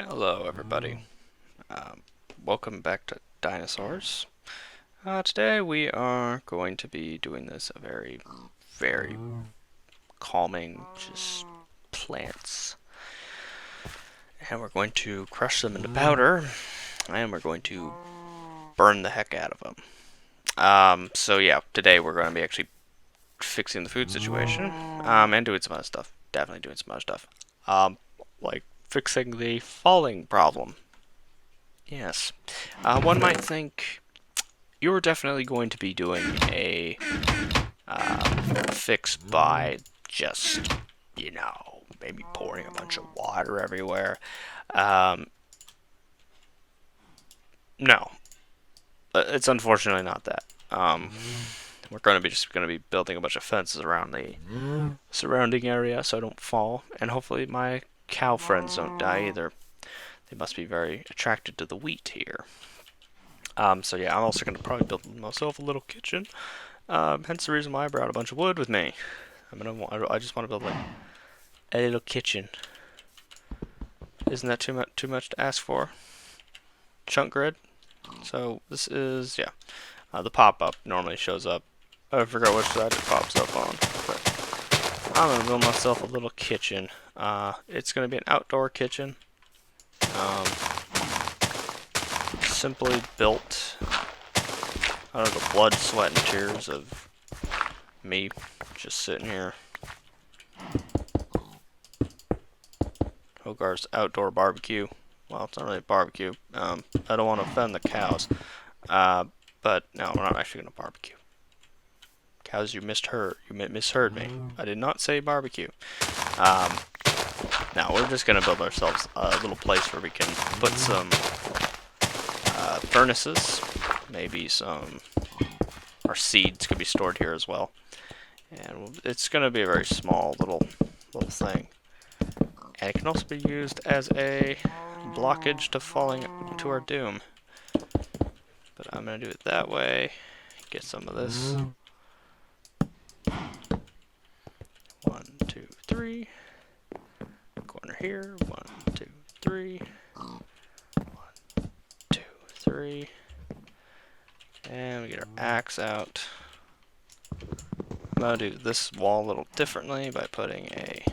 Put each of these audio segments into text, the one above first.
Hello, everybody. Welcome back to Dinosaurs. Today we are going to be doing this a very calming, just plants. And we're going to crush them into powder, and we're going to burn the heck out of them. So yeah, today we're going to be actually fixing the food situation, and doing some other stuff. Definitely doing some other stuff. Like fixing the falling problem. Yes. One might think you're definitely going to be doing a fix by just, maybe pouring a bunch of water everywhere. Um, no, it's unfortunately not that. We're going to be just going to be building a bunch of fences around the surrounding area so I don't fall, and hopefully my cow friends don't die either. They must be very attracted to the wheat here. So yeah, I'm also going to probably build myself a little kitchen. Hence the reason why I brought a bunch of wood with me. I just want to build like a little kitchen. Isn't that too much to ask for? Chunk grid. So this is the pop-up normally shows up. I forgot which side it pops up on. But I'm gonna build myself a little kitchen. It's gonna be an outdoor kitchen. Simply built out of the blood, sweat, and tears of me just sitting here. Hogarth's outdoor barbecue. Well, it's not really a barbecue. I don't want to offend the cows. But no, we're not actually going to barbecue. Cows, you misheard me. I did not say barbecue. Now, we're just going to build ourselves a little place where we can put some furnaces. Maybe our seeds could be stored here as well. And it's going to be a very small little thing. And it can also be used as a blockage to falling to our doom. But I'm going to do it that way. Get some of this. 1, 2, 3. Corner here. 1, 2, 3. 1, 2, 3. And we get our axe out. I'm going to do this wall a little differently by putting a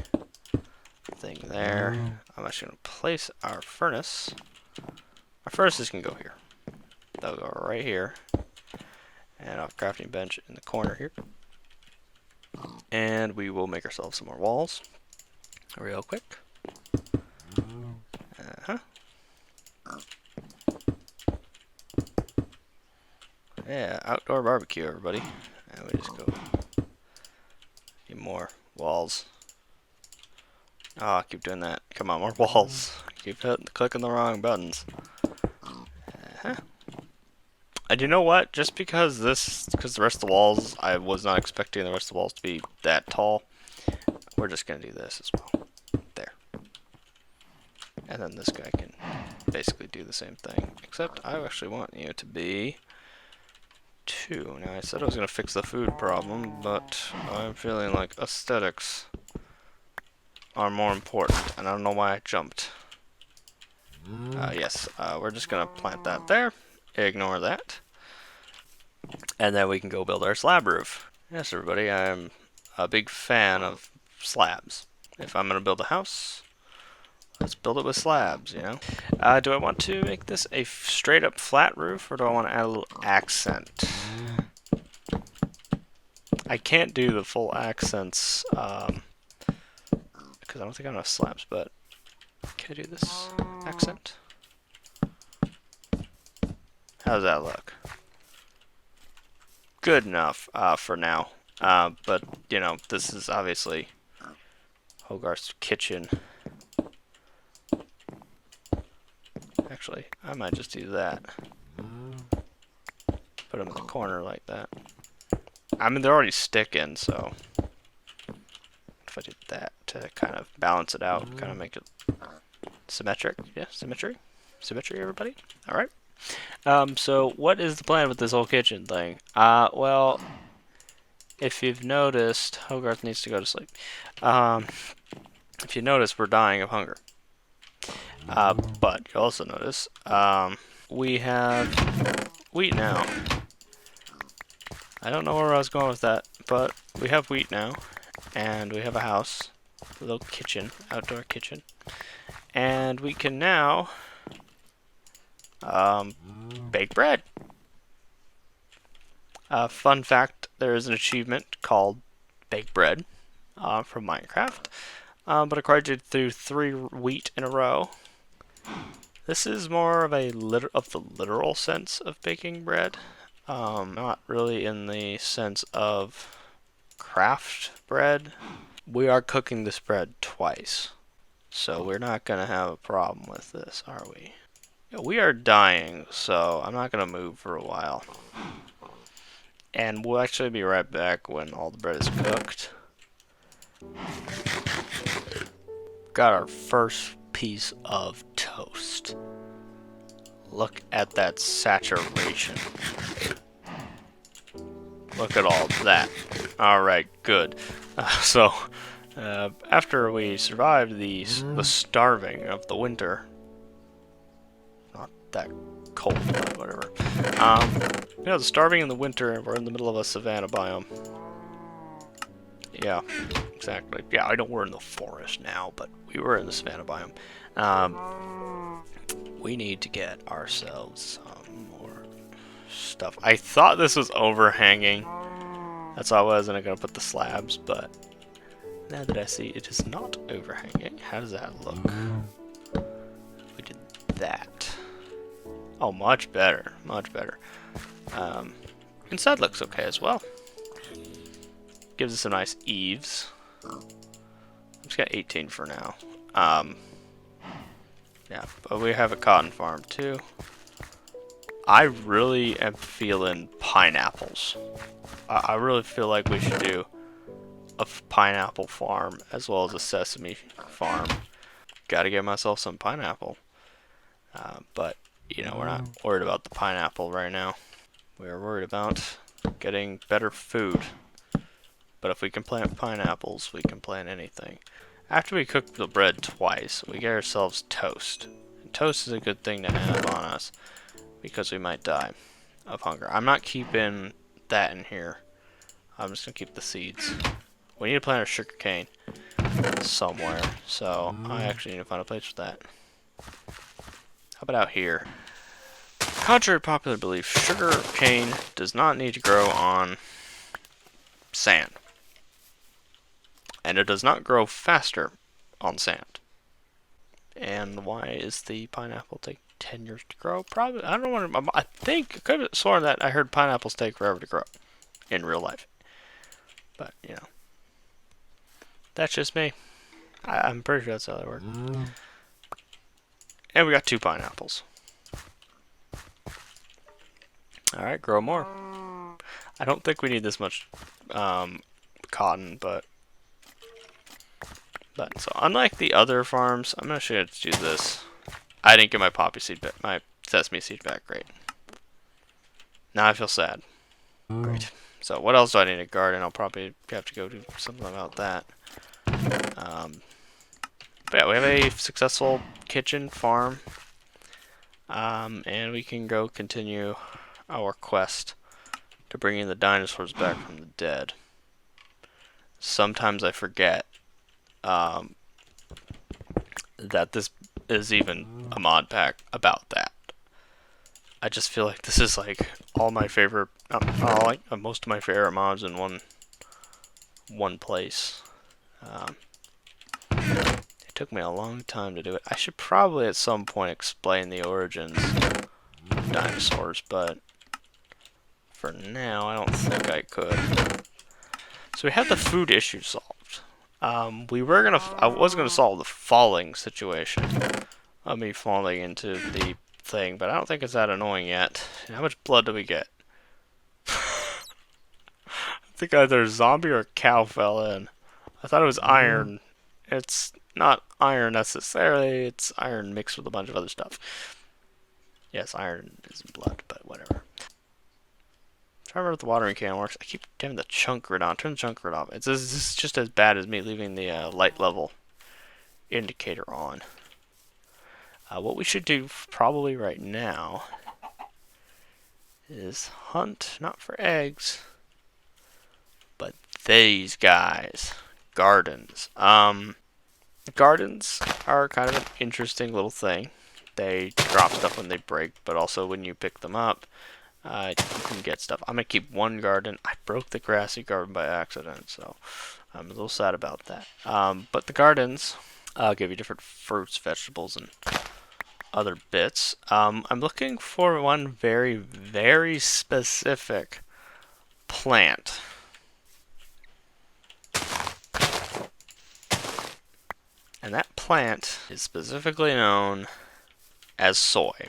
thing there. I'm actually going to place our furnace. Our furnaces can go here. They'll go right here. And I'll have a crafting bench in the corner here. And we will make ourselves some more walls. Real quick. Yeah, outdoor barbecue, everybody. And we just go get more walls. Oh, I keep doing that. Come on, more walls. Keep clicking the wrong buttons. And you know what? Just because the rest of the walls, I was not expecting the rest of the walls to be that tall. We're just gonna do this as well. There. And then this guy can basically do the same thing. Except I actually want you to be 2. Now I said I was gonna fix the food problem, but I'm feeling like aesthetics are more important, and I don't know why I jumped. Yes, we're just gonna plant that there. Ignore that. And then we can go build our slab roof. Yes, everybody, I'm a big fan of slabs. If I'm gonna build a house, let's build it with slabs, you know? Do I want to make this a straight up flat roof, or do I want to add a little accent? I can't do the full accents, because I don't think I have enough slabs, but can I do this accent? How does that look? Good enough for now. But, this is obviously Hogarth's kitchen. Actually, I might just do that. Put them in the corner like that. I mean, they're already sticking, so if I did that to kind of balance it out, kind of make it symmetric. Yeah, symmetry. Symmetry, everybody. All right. So what is the plan with this whole kitchen thing? Well, if you've noticed, Hogarth needs to go to sleep. If you notice, we're dying of hunger. But you also notice we have wheat now. I don't know where I was going with that, but we have wheat now, and we have a house, a little kitchen, outdoor kitchen, and we can now bake bread. Fun fact, there is an achievement called Bake Bread from Minecraft, but it requires you to do 3 wheat in a row. This is more of the literal sense of baking bread, not really in the sense of craft bread. We are cooking this bread twice, so we're not going to have a problem with this, are we? Yeah, we are dying, so I'm not going to move for a while. And we'll actually be right back when all the bread is cooked. Got our first piece of toast. Look at that saturation. Look at all that. Alright, good. After we survived the starving of the winter, not that cold, but whatever. The starving in the winter, we're in the middle of a savanna biome. Yeah, exactly. Yeah, I know we're in the forest now, but we were in the savanna biome. We need to get ourselves some more stuff. I thought this was overhanging. That's why I wasn't going to put the slabs, but now that I see it is not overhanging, how does that look? We did that. Oh, much better. Much better. Inside looks okay as well. Gives us some nice eaves. I'm just got 18 for now. Yeah, but we have a cotton farm too. I really am feeling pineapples. I really feel like we should do a pineapple farm as well as a sesame farm. Gotta get myself some pineapple. But, we're not worried about the pineapple right now. We're worried about getting better food. But if we can plant pineapples, we can plant anything. After we cook the bread twice, we get ourselves toast. And toast is a good thing to have on us, because we might die of hunger. I'm not keeping that in here. I'm just going to keep the seeds. We need to plant a sugar cane somewhere, so I actually need to find a place for that. How about out here? Contrary to popular belief, sugar cane does not need to grow on sand. And it does not grow faster on sand. And why is the pineapple take 10 years to grow? Probably, I don't know. I think, I could have sworn that I heard pineapples take forever to grow in real life. But, that's just me. I'm pretty sure that's how they work. And we got 2 pineapples. Alright, grow more. I don't think we need this much cotton, but so unlike the other farms, I'm actually going to do this. I didn't get my poppy seed back, my sesame seed back. Great. Now I feel sad. Great. So what else do I need to garden? I'll probably have to go do something about that. But yeah, we have a successful kitchen farm. And we can go continue our quest to bringing the dinosaurs back from the dead. Sometimes I forget that this is even a mod pack about that. I just feel like this is like all my favorite, most of my favorite mods in one place. It took me a long time to do it. I should probably at some point explain the origins of dinosaurs, but for now I don't think I could. So we have the food issue solved. I was gonna solve the falling situation of me falling into the thing, but I don't think it's that annoying yet. How much blood do we get? I think either a zombie or a cow fell in. I thought it was iron. It's not iron necessarily, it's iron mixed with a bunch of other stuff. Yes, iron is in blood, but whatever. I remember if the watering can works. I keep having the chunk grid on. Turn the chunk grid off. This is just as bad as me leaving the light level indicator on. What we should do probably right now is hunt, not for eggs, but these guys. Gardens. Gardens are kind of an interesting little thing. They drop stuff when they break, but also when you pick them up, you can get stuff. I'm going to keep one garden. I broke the grassy garden by accident, so I'm a little sad about that. But the gardens give you different fruits, vegetables, and other bits. I'm looking for one very, very specific plant. And that plant is specifically known as soy.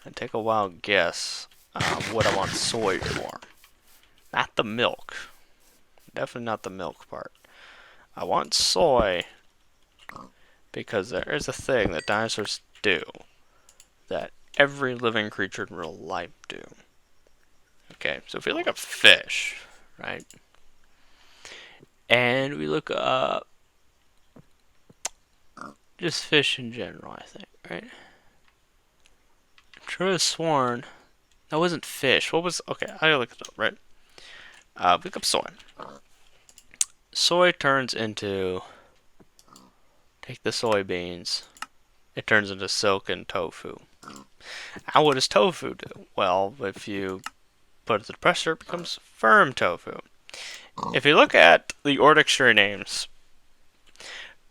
And take a wild guess what I want soy for. Not the milk. Definitely not the milk part. I want soy because there is a thing that dinosaurs do that every living creature in real life do. Okay, so if we look up fish, right? And we look up just fish in general, I think, right? I'm sure I sworn that wasn't fish. What was? Okay, I gotta look it up, right? Look up soy. Soy turns into. Take the soybeans. It turns into silken tofu. Now, what does tofu do? Well, if you put it to the pressure, it becomes firm tofu. If you look at the Ort dictionary names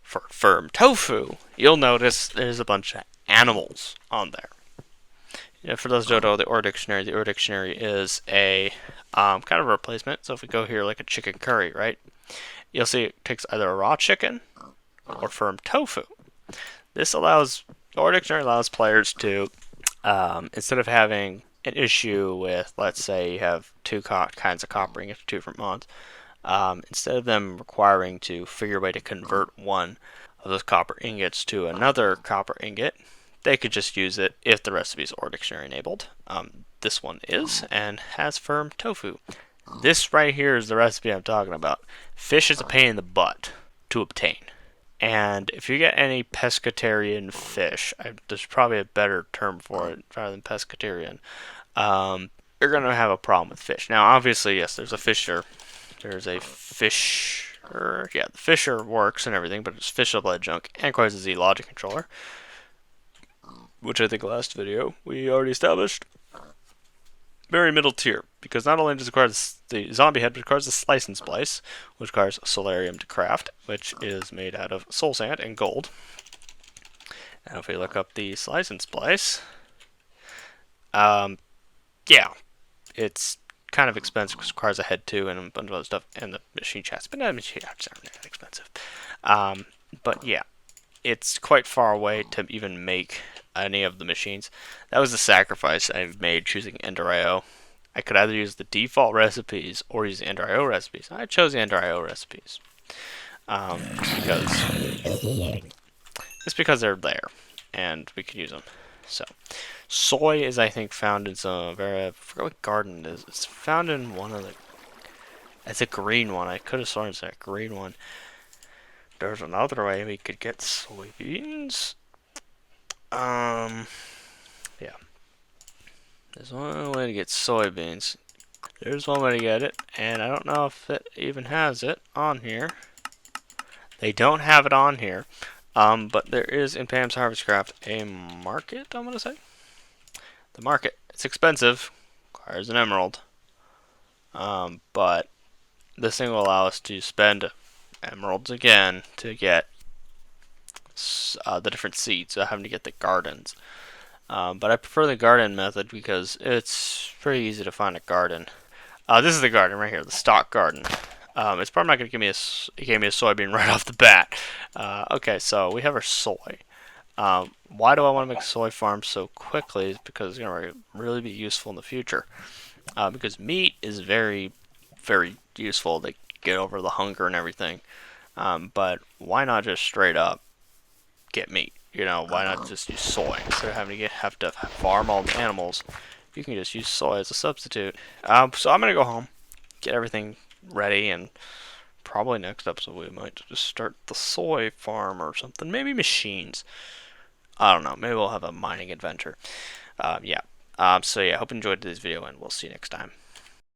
for firm tofu, you'll notice there's a bunch of animals on there. For those who don't know the Ort dictionary is a kind of a replacement. So if we go here like a chicken curry, right? You'll see it takes either a raw chicken or firm tofu. This allows, the Ort dictionary allows players to, instead of having an issue with, let's say you have two kinds of copper ingots, two different mods, instead of them requiring to figure a way to convert one of those copper ingots to another copper ingot, they could just use it if the recipe is Ort dictionary enabled. This one is, and has firm tofu. This right here is the recipe I'm talking about. Fish is a pain in the butt to obtain. And if you get any pescatarian fish, there's probably a better term for it rather than pescatarian, you're going to have a problem with fish. Now, obviously, yes, there's a fisher. There's a fisher. Yeah, the fisher works and everything, but it's fish blood junk and requires a Z logic controller, which I think last video we already established. Very middle tier, because not only does it require the zombie head, but it requires the slice and splice, which requires solarium to craft, which is made out of soul sand and gold. And if we look up the slice and splice, yeah, it's kind of expensive because it requires a head too and a bunch of other stuff, and the machine chassis, but the machine chassis aren't that expensive. But yeah, it's quite far away to even make any of the machines. That was the sacrifice I've made choosing Ender.io. I could either use the default recipes or use the Ender.io recipes. I chose the Ender.io recipes because they're there and we can use them. So, soy is, I think, found in some very, I forgot what garden it is. It's found in one of the. It's a green one. I could have sworn it's a green one. There's another way we could get soybeans. Yeah. There's one way to get soybeans. There's one way to get it, and I don't know if it even has it on here. They don't have it on here. But there is in Pam's Harvestcraft a market, I'm going to say. The market. It's expensive. Requires an emerald. But this thing will allow us to spend emeralds again to get the different seeds, so having to get the gardens. But I prefer the garden method because it's pretty easy to find a garden. This is the garden right here, the stock garden. It's probably not going to give me it gave me a soybean right off the bat. Okay, so we have our soy. Why do I want to make a soy farm so quickly? Is because it's going to really be useful in the future. Because meat is very, very useful to get over the hunger and everything. But why not just straight up get meat? You know, why not just use soy instead of having to have to farm all the animals? You can just use soy as a substitute. So I'm gonna go home, get everything ready, and probably next episode we might just start the soy farm or something. Maybe machines. I don't know. Maybe we'll have a mining adventure. Yeah. So yeah, hope you enjoyed this video, and we'll see you next time.